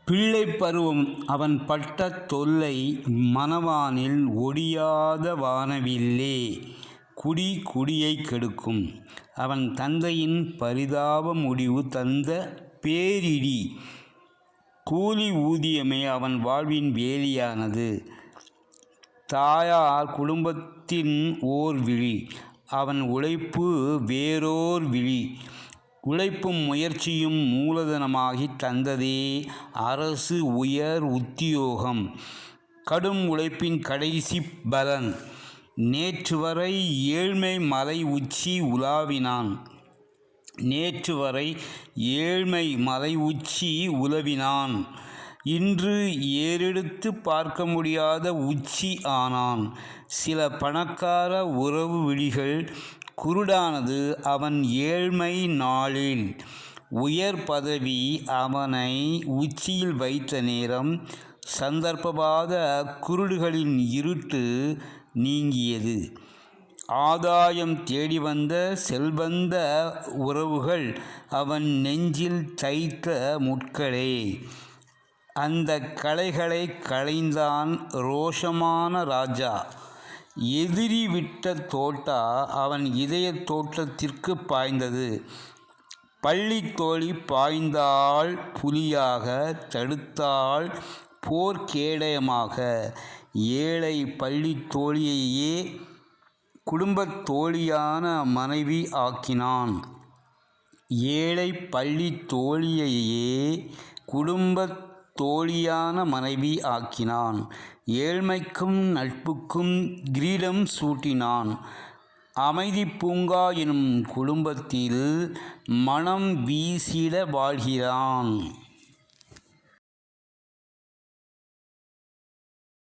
பிள்ளை பருவம் அவன் பட்ட தொல்லை மனவானில் ஒடியாத வானவில்லே குடி குடியைக் கெடுக்கும். அவன் தந்தையின் பரிதாப முடிவு தந்த பேரிடி. கூலி ஊதியமே அவன் வாழ்வின் வேலியானது. தாயார் குடும்பத்தின் ஓர் விழி. அவன் உழைப்பு வேறோர் விழி. உழைப்பும் முயற்சியும் மூலதனமாகித் தந்ததே அரசு உயர் உத்தியோகம். கடும் உழைப்பின் கடைசிப் பலன். நேற்று வரை ஏழ்மை மலை உச்சி உலாவினான். இன்று ஏறெடுத்து பார்க்க முடியாத உச்சி ஆனான். சில பணக்கார உறவு விழிகள் குருடானது அவன் ஏழ்மை நாளில். உயர் பதவி அவனை உச்சியில் வைத்த நேரம். சந்தர்ப்பவாத குருடுகளின் இருட்டு நீங்கியது. ஆதாயம் தேடி வந்த செல்வந்த உறவுகள் அவன் நெஞ்சில் தைத்த முட்களே. அந்த களைகளைக் களைந்தான் ரோஷமான ராஜா. எதிரி விட்ட தோட்டா அவன் இதயத் தோட்டத்திற்குப் பாய்ந்தது. பள்ளித் தோழி பாய்ந்தாள் புலியாக, தடுத்தாள் போர்க்கேடயமாக. ஏழை பள்ளித் தோழியையே குடும்பத் தோழியான மனைவி ஆக்கினான். ஏழை பள்ளித் தோழியையே குடும்பத் தோழியான மனைவி ஆக்கினான். ஏழ்மைக்கும் நட்புக்கும் கிரீடம் சூட்டினான். அமைதிப் பூங்கா எனும் குடும்பத்தில் மனம் வீசிட வாழ்கிறான்.